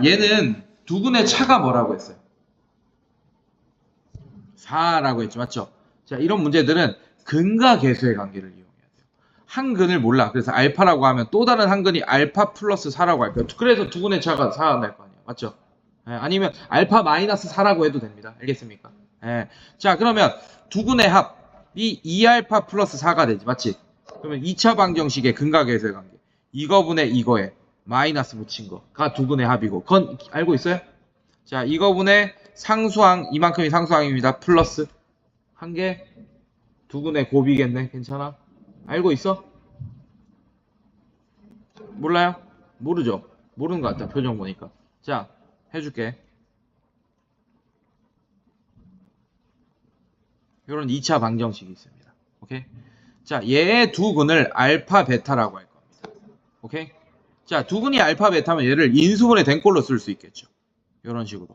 얘는 두근의 차가 뭐라고 했어요? 4라고 했죠. 맞죠? 자, 이런 문제들은 근과 계수의 관계를 이용해야 돼요. 한 근을 몰라. 그래서 알파라고 하면 또 다른 한 근이 알파 플러스 4라고 할 거예요. 그래서 두근의 차가 4가 날 거 아니에요. 맞죠? 예, 아니면 알파 마이너스 4라고 해도 됩니다. 알겠습니까? 예. 자, 그러면 두근의 합이 2알파 플러스 4가 되지. 맞지? 그러면 2차 방정식의 근과 계수의 관계. 이거분의 이거에 마이너스 붙인 거가 두근의 합이고. 그건 알고 있어요? 자, 이거분의 상수항, 이만큼이 상수항입니다. 플러스 한 개, 두근의 곱이겠네. 괜찮아? 알고 있어? 몰라요? 모르죠? 모르는 것 같다. 표정 보니까. 자, 해줄게. 이런 2차 방정식이 있습니다. 오케이? 자, 얘의 두 근을 알파, 베타라고 할 겁니다. 오케이? 자, 두 근이 알파, 베타면 얘를 인수분해 된 꼴로 쓸 수 있겠죠. 이런 식으로.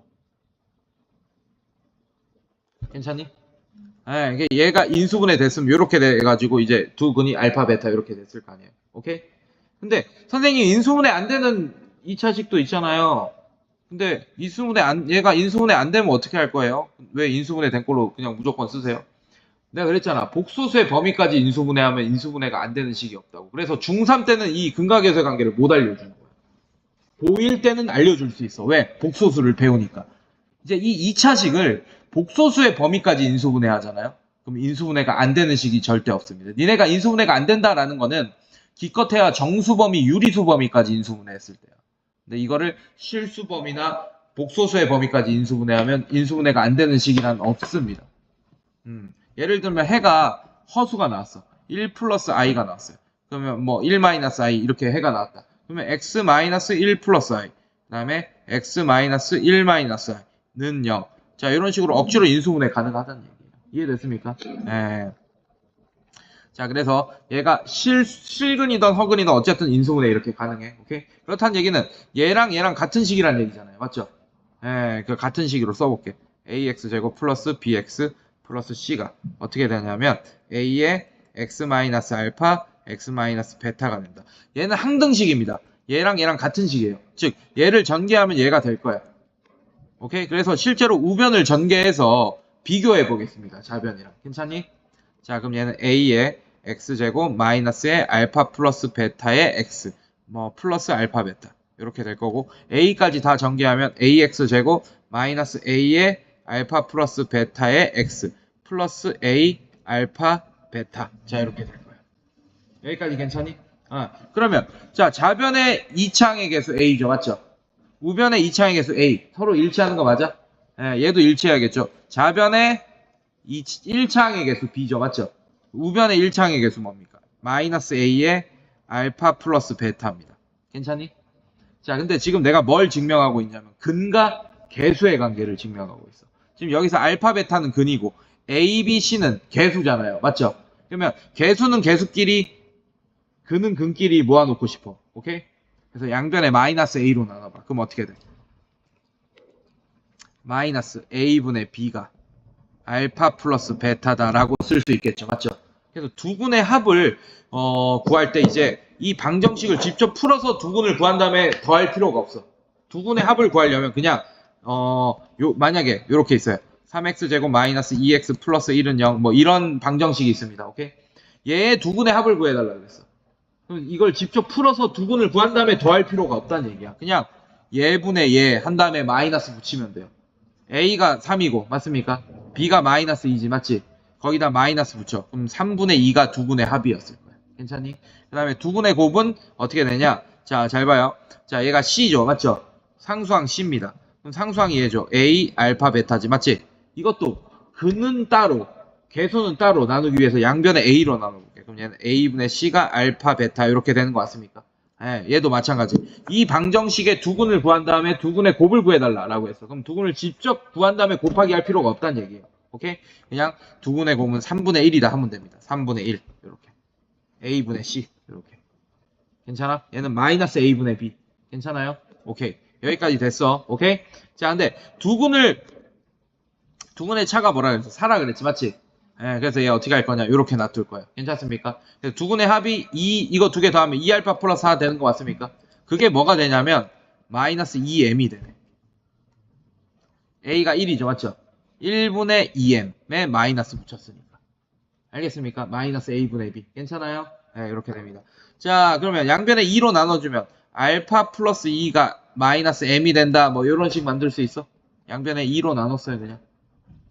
괜찮니? 예, 얘가 인수분해 됐으면 이렇게 돼가지고 이제 두 근이 알파, 베타 이렇게 됐을 거 아니에요. 오케이? 근데 선생님 인수분해 안 되는 2차식도 있잖아요. 근데 얘가 인수분해 안 되면 어떻게 할 거예요? 왜 인수분해 된 걸로 그냥 무조건 쓰세요? 내가 그랬잖아. 복소수의 범위까지 인수분해하면 인수분해가 안 되는 식이 없다고. 그래서 중3 때는 이 근각계수의 관계를 못 알려주는 거야. 고1 때는 알려줄 수 있어. 왜? 복소수를 배우니까. 이제 이 2차식을 복소수의 범위까지 인수분해 하잖아요. 그럼 인수분해가 안 되는 식이 절대 없습니다. 니네가 인수분해가 안 된다라는 거는 기껏해야 정수범위, 유리수범위까지 인수분해했을 때야. 근데 이거를 실수범위나 복소수의 범위까지 인수분해하면 인수분해가 안 되는 식이란 없습니다. 예를 들면 해가 허수가 나왔어. 1 플러스 i가 나왔어요. 그러면 뭐 1 마이너스 i 이렇게 해가 나왔다. 그러면 x 마이너스 1 플러스 i 그 다음에 x 마이너스 1 마이너스 i는 0. 자, 이런 식으로 억지로 인수분해 가능하다는 얘기예요. 이해됐습니까? 예. 자, 그래서 얘가 실근이든 허근이든 어쨌든 인수분해 이렇게 가능해. 오케이? 그렇다는 얘기는 얘랑 같은 식이라는 얘기잖아요. 맞죠? 예, 그 같은 식으로 써볼게. ax 제곱 플러스 bx 플러스 c가 어떻게 되냐면 a의 x 마이너스 알파, x 마이너스 베타가 된다. 얘는 항등식입니다. 얘랑 같은 식이에요. 즉, 얘를 전개하면 얘가 될 거야. 오케이? 그래서 실제로 우변을 전개해서 비교해 보겠습니다. 좌변이랑. 괜찮니? 자, 그럼 얘는 a의 x제곱 마이너스의 알파 플러스 베타의 x 뭐 플러스 알파 베타 이렇게 될 거고 a까지 다 전개하면 ax제곱 마이너스 a의 알파 플러스 베타의 x 플러스 a 알파 베타 자 이렇게 될 거야. 여기까지 괜찮니? 그러면 자 좌변의 2차항의 개수 a죠. 맞죠? 우변의 2차항의 개수 a 서로 일치하는 거 맞아? 얘도 일치해야겠죠. 좌변의 1차항의 개수 b죠. 맞죠? 우변의 1차항의 개수 뭡니까? 마이너스 a의 알파 플러스 베타입니다. 괜찮니? 자, 근데 지금 내가 뭘 증명하고 있냐면 근과 개수의 관계를 증명하고 있어. 지금 여기서 알파 베타는 근이고 a, b, c는 개수잖아요. 맞죠? 그러면 개수는 개수끼리 근은 근끼리 모아놓고 싶어. 오케이? 그래서 양변에 마이너스 a로 나눠봐. 그럼 어떻게 돼? 마이너스 a분의 b가 알파 플러스 베타다라고 쓸 수 있겠죠. 맞죠? 그래서 두 근의 합을 구할 때 이제 이 방정식을 직접 풀어서 두 근을 구한 다음에 더할 필요가 없어. 두 근의 합을 구하려면 그냥 만약에 이렇게 있어요. 3x제곱 마이너스 2x 플러스 1은 0 뭐 이런 방정식이 있습니다. 오케이? 얘의 두 근의 합을 구해달라고 그랬어. 그럼 이걸 직접 풀어서 두 근을 구한 다음에 더할 필요가 없다는 얘기야. 그냥 얘분의 얘 한 다음에 마이너스 붙이면 돼요. a가 3이고 맞습니까? b가 마이너스 2지 맞지? 거기다 마이너스 붙여. 그럼 3분의 2가 두 근의 합이었을 거야. 괜찮니? 그 다음에 두 근의 곱은 어떻게 되냐? 자, 잘 봐요. 자, 얘가 c죠. 맞죠? 상수항 c입니다. 그럼 상수항이 얘죠. a, 알파, 베타지. 맞지? 이것도 근은 따로, 개수는 따로 나누기 위해서 양변에 a로 나눠볼게. 그럼 얘는 a분의 c가 알파, 베타 이렇게 되는 거 맞습니까? 얘도 마찬가지. 이 방정식의 두 근을 구한 다음에 두 근의 곱을 구해달라고 했어. 그럼 두 근을 직접 구한 다음에 곱하기 할 필요가 없다는 얘기예요. 오케이? 그냥 두 근의 곱은 3분의 1이다 하면 됩니다. 3분의 1 이렇게. a분의 c 이렇게. 괜찮아? 얘는 마이너스 a분의 b. 괜찮아요? 오케이. 여기까지 됐어. 오케이? 자, 근데 두 근의 차가 뭐라 그랬어? 4라 그랬지. 맞지? 그래서 얘 어떻게 할 거냐? 이렇게 놔둘 거예요. 괜찮습니까? 두 근의 합이 2, 이거 두 개 더하면 2알파 플러스 4 되는 거 맞습니까? 그게 뭐가 되냐면, 마이너스 2m이 되네. a가 1이죠. 맞죠? 1분의 2m에 마이너스 붙였으니까. 알겠습니까? 마이너스 a분의 b. 괜찮아요? 네, 이렇게 됩니다. 자, 그러면 양변에 2로 나눠주면 알파 플러스 2가 마이너스 m이 된다. 뭐 이런 식 만들 수 있어? 양변에 2로 나눴어요. 그냥.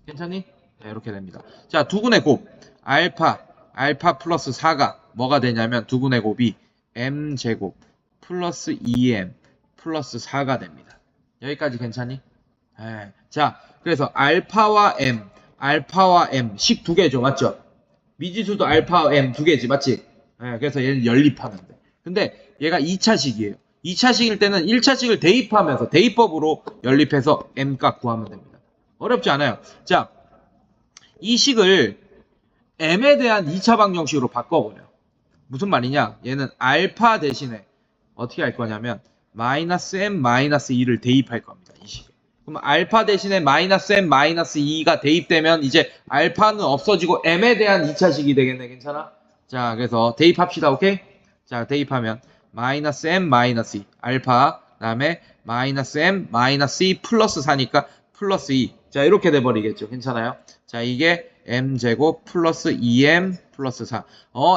괜찮니? 네, 이렇게 됩니다. 자, 두근의 곱. 알파 플러스 4가 뭐가 되냐면 두근의 곱이 m제곱 플러스 2m 플러스 4가 됩니다. 여기까지 괜찮니? 네. 자, 그래서 알파와 m 식 두 개죠. 맞죠? 미지수도 알파와 m 두 개지. 맞지? 네, 그래서 얘는 연립하는데. 근데 얘가 2차식이에요. 2차식일 때는 1차식을 대입하면서 대입법으로 연립해서 m값 구하면 됩니다. 어렵지 않아요. 자, 이 식을 m에 대한 2차 방정식으로 바꿔버려요. 무슨 말이냐? 얘는 알파 대신에 어떻게 할 거냐면 마이너스 m 마이너스 2를 대입할 겁니다. 이 식에. 그럼 알파 대신에 마이너스 m 마이너스 2가 대입되면 이제 알파는 없어지고 m에 대한 2차식이 되겠네. 괜찮아? 자, 그래서 대입합시다. 오케이? 자, 대입하면 마이너스 m 마이너스 2 알파 그다음에 마이너스 m 마이너스 2 플러스 4니까 플러스 2. 자, 이렇게 돼버리겠죠. 괜찮아요? 자, 이게 m제곱 플러스 2m 플러스 4.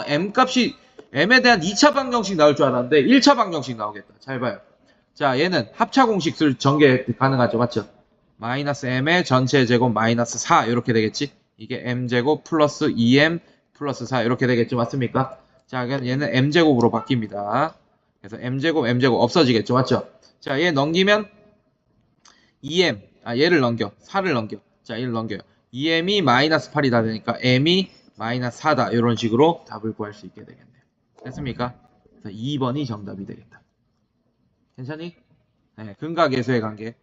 m값이 m에 대한 2차 방정식 나올 줄 알았는데 1차 방정식 나오겠다. 잘 봐요. 자, 얘는 합차 공식 쓸 전개 가능하죠. 맞죠? 마이너스 m의 전체 제곱 마이너스 4 이렇게 되겠지? 이게 m제곱 플러스 2m 플러스 4 이렇게 되겠죠. 맞습니까? 자, 얘는 m제곱으로 바뀝니다. 그래서 m제곱 없어지겠죠. 맞죠? 자, 얘 넘기면 2m 얘를 넘겨 4를 넘겨. 자, 얘를 넘겨요. 2m이 마이너스 8이다 되니까 m이 마이너스 4다 이런 식으로 답을 구할 수 있게 되겠네요. 됐습니까? 그래서 2번이 정답이 되겠다. 괜찮니? 네, 근각예수의 관계.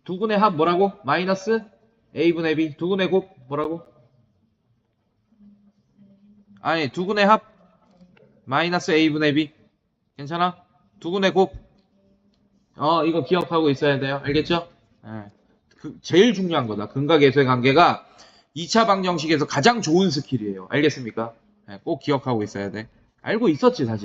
두근의 합 뭐라고? 마이너스 a분의 b. 두근의 곱 뭐라고? 아니, 두근의 합 마이너스 a분의 b. 괜찮아? 두근의 곱. 이거 기억하고 있어야 돼요. 알겠죠? 네. 제일 중요한 거다. 근각예수의 관계가 2차 방정식에서 가장 좋은 스킬이에요. 알겠습니까? 네, 꼭 기억하고 있어야 돼. 알고 있었지, 사실.